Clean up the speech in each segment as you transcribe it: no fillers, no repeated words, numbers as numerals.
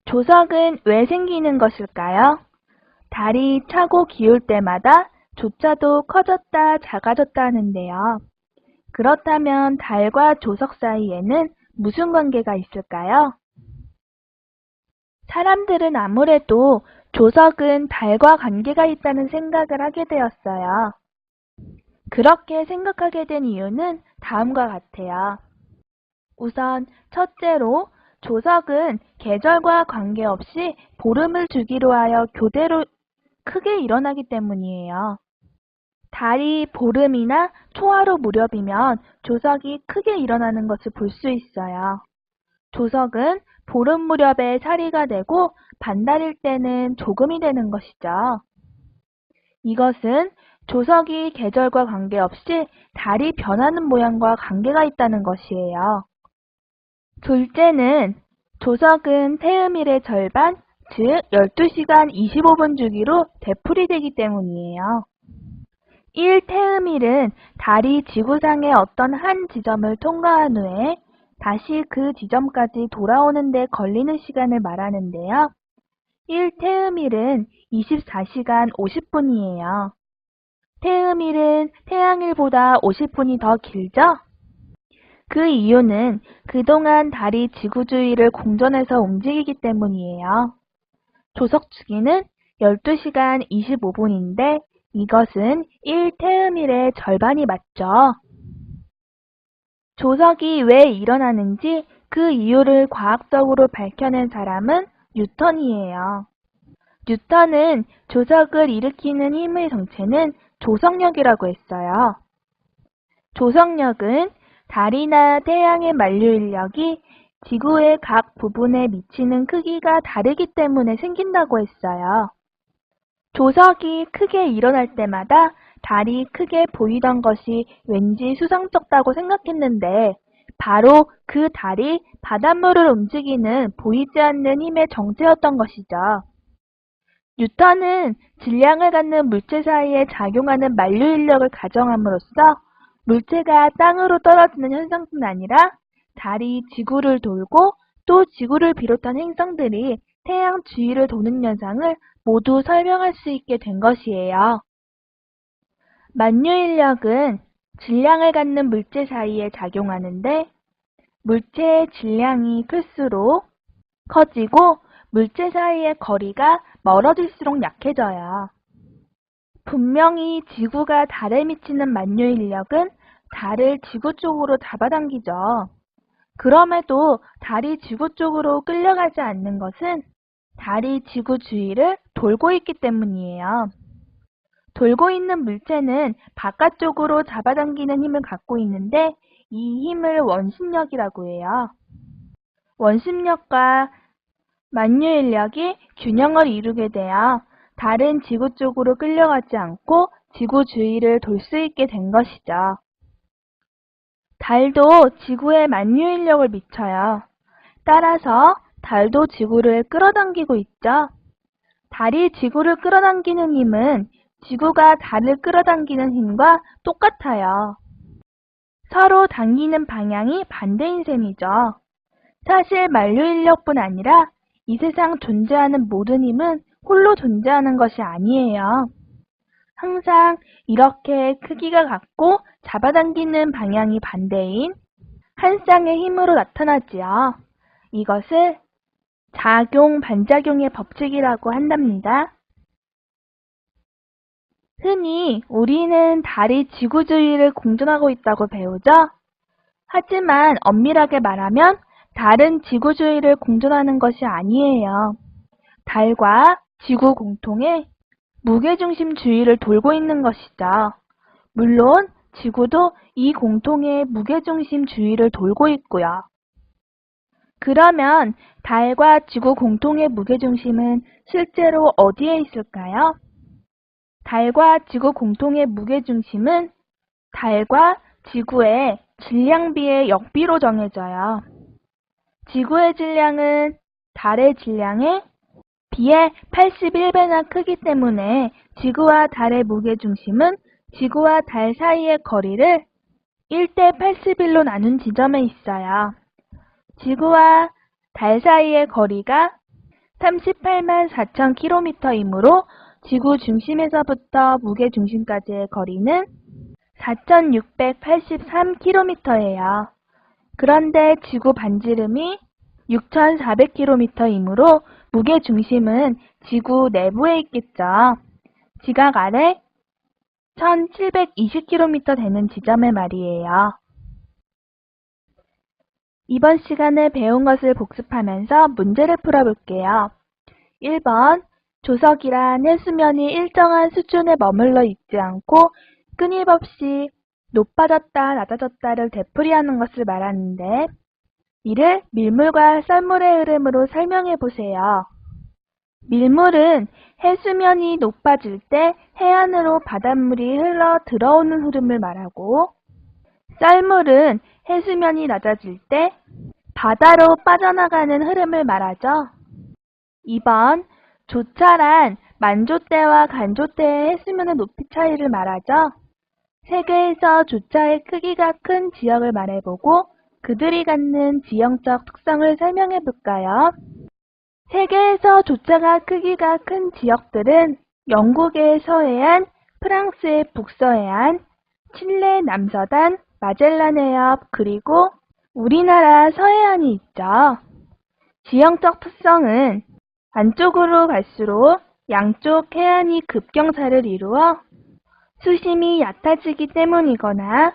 조석은 왜 생기는 것일까요? 달이 차고 기울 때마다 조차도 커졌다 작아졌다 하는데요. 그렇다면 달과 조석 사이에는 무슨 관계가 있을까요? 사람들은 아무래도 조석은 달과 관계가 있다는 생각을 하게 되었어요. 그렇게 생각하게 된 이유는 다음과 같아요. 우선 첫째로 조석은 계절과 관계없이 보름을 주기로 하여 교대로 크게 일어나기 때문이에요. 달이 보름이나 초하루 무렵이면 조석이 크게 일어나는 것을 볼 수 있어요. 조석은 보름 무렵에 사리가 되고 반달일 때는 조금이 되는 것이죠. 이것은 조석이 계절과 관계없이 달이 변하는 모양과 관계가 있다는 것이에요. 둘째는 조석은 태음일의 절반, 즉 12시간 25분 주기로 되풀이되기 때문이에요. 1태음일은 달이 지구상의 어떤 한 지점을 통과한 후에 다시 그 지점까지 돌아오는 데 걸리는 시간을 말하는데요. 1태음일은 24시간 50분이에요. 태음일은 태양일보다 50분이 더 길죠? 그 이유는 그동안 달이 지구 주위를 공전해서 움직이기 때문이에요. 조석 주기는 12시간 25분인데 이것은 1태음일의 절반이 맞죠. 조석이 왜 일어나는지 그 이유를 과학적으로 밝혀낸 사람은 뉴턴이에요. 뉴턴은 조석을 일으키는 힘의 정체는 조석력이라고 했어요. 조석력은 달이나 태양의 만류 인력이 지구의 각 부분에 미치는 크기가 다르기 때문에 생긴다고 했어요. 조석이 크게 일어날 때마다 달이 크게 보이던 것이 왠지 수상쩍다고 생각했는데 바로 그 달이 바닷물을 움직이는 보이지 않는 힘의 정체였던 것이죠. 뉴턴은 질량을 갖는 물체 사이에 작용하는 만류 인력을 가정함으로써 물체가 땅으로 떨어지는 현상뿐 아니라 달이 지구를 돌고 또 지구를 비롯한 행성들이 태양 주위를 도는 현상을 모두 설명할 수 있게 된 것이에요. 만류 인력은 질량을 갖는 물체 사이에 작용하는데 물체의 질량이 클수록 커지고 물체 사이의 거리가 멀어질수록 약해져요. 분명히 지구가 달에 미치는 만류 인력은 달을 지구 쪽으로 잡아당기죠. 그럼에도 달이 지구 쪽으로 끌려가지 않는 것은 달이 지구 주위를 돌고 있기 때문이에요. 돌고 있는 물체는 바깥쪽으로 잡아당기는 힘을 갖고 있는데 이 힘을 원심력이라고 해요. 원심력과 만류 인력이 균형을 이루게 되어 달은 지구 쪽으로 끌려가지 않고 지구 주위를 돌 수 있게 된 것이죠. 달도 지구에 만류 인력을 미쳐요. 따라서 달도 지구를 끌어당기고 있죠. 달이 지구를 끌어당기는 힘은 지구가 달을 끌어당기는 힘과 똑같아요. 서로 당기는 방향이 반대인 셈이죠. 사실 만류 인력뿐 아니라 이 세상 존재하는 모든 힘은 홀로 존재하는 것이 아니에요. 항상 이렇게 크기가 같고 잡아당기는 방향이 반대인 한 쌍의 힘으로 나타나지요. 이것을 작용-반작용의 법칙이라고 한답니다. 흔히 우리는 달이 지구 주위를 공전하고 있다고 배우죠? 하지만 엄밀하게 말하면 달은 지구 주위를 공전하는 것이 아니에요. 달과 지구 공통의 무게중심 주위를 돌고 있는 것이죠. 물론 지구도 이 공통의 무게중심 주위를 돌고 있고요. 그러면 달과 지구 공통의 무게중심은 실제로 어디에 있을까요? 달과 지구 공통의 무게중심은 달과 지구의 질량비의 역비로 정해져요. 지구의 질량은 달의 질량에 비해 81배나 크기 때문에 지구와 달의 무게중심은 지구와 달 사이의 거리를 1대 81로 나눈 지점에 있어요. 지구와 달 사이의 거리가 38만 4천 km이므로 지구 중심에서부터 무게 중심까지의 거리는 4,683km예요. 그런데 지구 반지름이 6,400km이므로 무게 중심은 지구 내부에 있겠죠. 지각 아래 1,720km 되는 지점에 말이에요. 이번 시간에 배운 것을 복습하면서 문제를 풀어볼게요. 1번, 조석이란 해수면이 일정한 수준에 머물러 있지 않고 끊임없이 높아졌다 낮아졌다를 되풀이하는 것을 말하는데 이를 밀물과 썰물의 흐름으로 설명해 보세요. 밀물은 해수면이 높아질 때 해안으로 바닷물이 흘러 들어오는 흐름을 말하고 썰물은 해수면이 낮아질 때 바다로 빠져나가는 흐름을 말하죠. 2번, 조차란 만조대와 간조대의 해수면의 높이 차이를 말하죠. 세계에서 조차의 크기가 큰 지역을 말해보고 그들이 갖는 지형적 특성을 설명해 볼까요? 세계에서 조차가 크기가 큰 지역들은 영국의 서해안, 프랑스의 북서해안, 칠레 남서단, 마젤란 해협, 그리고 우리나라 서해안이 있죠. 지형적 특성은 안쪽으로 갈수록 양쪽 해안이 급경사를 이루어 수심이 얕아지기 때문이거나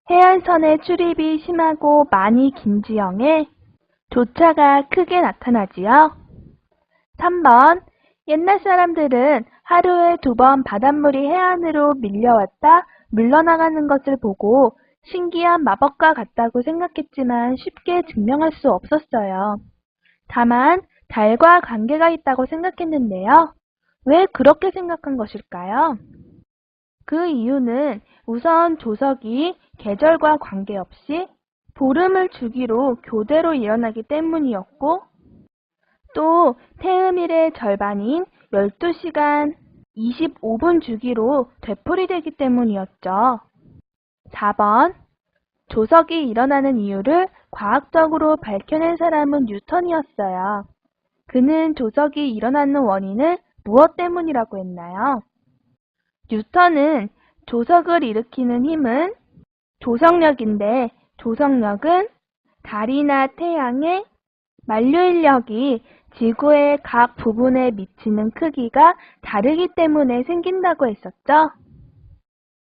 해안선의 출입이 심하고 많이 긴 지형에 조차가 크게 나타나지요. 3번, 옛날 사람들은 하루에 2번 바닷물이 해안으로 밀려왔다 물러나가는 것을 보고 신기한 마법과 같다고 생각했지만 쉽게 증명할 수 없었어요. 다만 달과 관계가 있다고 생각했는데요. 왜 그렇게 생각한 것일까요? 그 이유는 우선 조석이 계절과 관계없이 보름을 주기로 교대로 일어나기 때문이었고 또 태음일의 절반인 12시간 25분 주기로 되풀이되기 때문이었죠. 4번, 조석이 일어나는 이유를 과학적으로 밝혀낸 사람은 뉴턴이었어요. 그는 조석이 일어나는 원인을 무엇 때문이라고 했나요? 뉴턴은 조석을 일으키는 힘은 조석력인데 조석력은 달이나 태양의 만류인력이 지구의 각 부분에 미치는 크기가 다르기 때문에 생긴다고 했었죠.